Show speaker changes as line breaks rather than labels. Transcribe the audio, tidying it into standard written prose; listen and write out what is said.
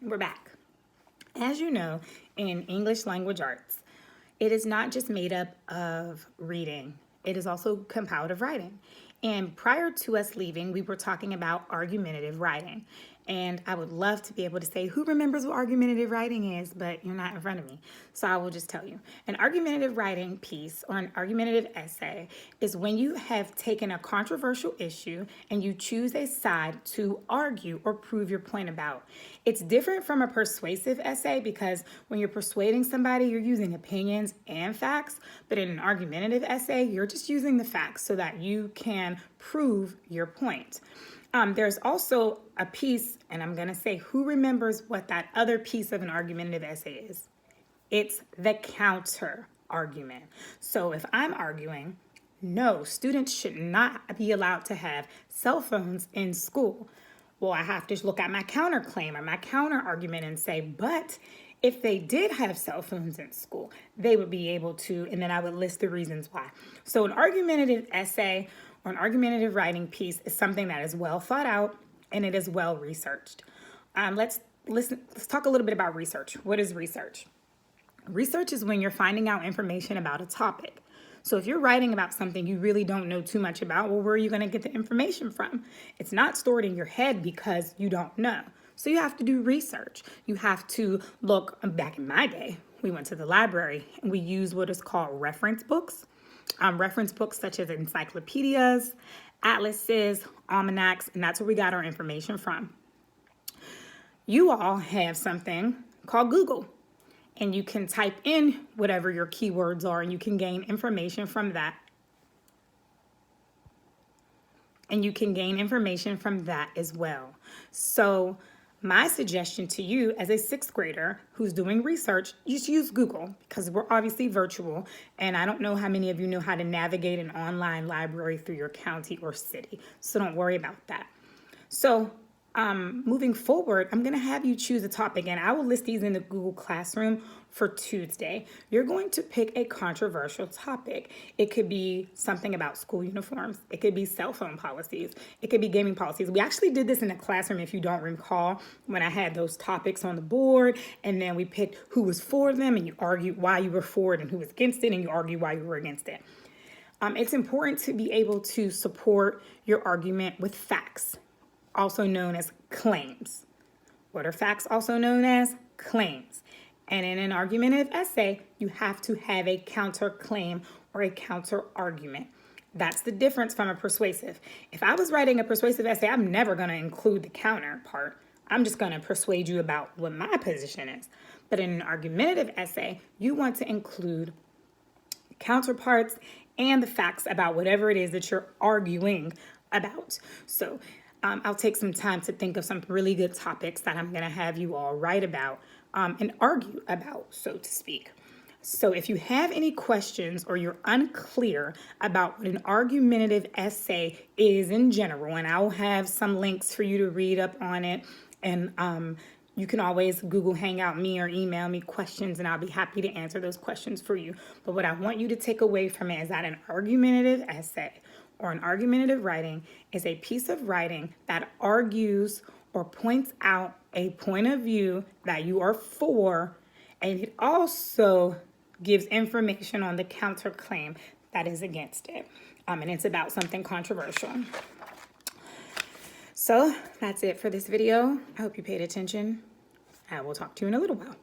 We're back. As you know, in English language arts, it is not just made up of reading, it is also compiled of writing. And prior to us leaving, we were talking about argumentative writing. And I would love to be able to say who remembers what argumentative writing is, but you're not in front of me. So I will just tell you. An argumentative writing piece or an argumentative essay is when you have taken a controversial issue and you choose a side to argue or prove your point about. It's different from a persuasive essay because when you're persuading somebody, you're using opinions and facts, but in an argumentative essay, you're just using the facts so that you can prove your point. There's also a piece, and I'm going to say who remembers what that other piece of an argumentative essay is. It's the counter argument. So if I'm arguing, no, students should not be allowed to have cell phones in school. Well, I have to look at my counterclaim or my counter argument and say, but if they did have cell phones in school, they would be able to, and then I would list the reasons why. So an argumentative essay or an argumentative writing piece is something that is well thought out and it is well researched. Let's talk a little bit about research. What is research? Research is when you're finding out information about a topic. So if you're writing about something you really don't know too much about, well, where are you going to get the information from? It's not stored in your head because you don't know. So you have to do research. You have to look. Back in my day, we went to the library and we used what is called reference books. Reference books such as encyclopedias, atlases, almanacs, and that's where we got our information from. You all have something called Google, and you can type in whatever your keywords are, and you can gain information from that. And you can gain information from that as well. So my suggestion to you as a sixth grader who's doing research, just use Google because we're obviously virtual and I don't know how many of you know how to navigate an online library through your county or city. So don't worry about that. So moving forward, I'm going to have you choose a topic and I will list these in the Google Classroom for Tuesday. You're going to pick a controversial topic. It could be something about school uniforms. It could be cell phone policies. It could be gaming policies. We actually did this in the classroom, if you don't recall, when I had those topics on the board and then we picked who was for them and you argued why you were for it and who was against it and you argued why you were against it. It's important to be able to support your argument with facts, also known as claims. What are facts also known as? Claims. And in an argumentative essay, you have to have a counterclaim or a counter argument. That's the difference from a persuasive. If I was writing a persuasive essay, I'm never going to include the counter part. I'm just going to persuade you about what my position is. But in an argumentative essay, you want to include counterparts and the facts about whatever it is that you're arguing about. So I'll take some time to think of some really good topics that I'm going to have you all write about and argue about, so to speak. So if you have any questions or you're unclear about what an argumentative essay is in general, and I'll have some links for you to read up on it, and you can always Google Hangout me or email me questions and I'll be happy to answer those questions for you. But what I want you to take away from it is that an argumentative essay or an argumentative writing is a piece of writing that argues or points out a point of view that you are for, and it also gives information on the counterclaim that is against it. And it's about something controversial. So that's it for this video. I hope you paid attention. I will talk to you in a little while.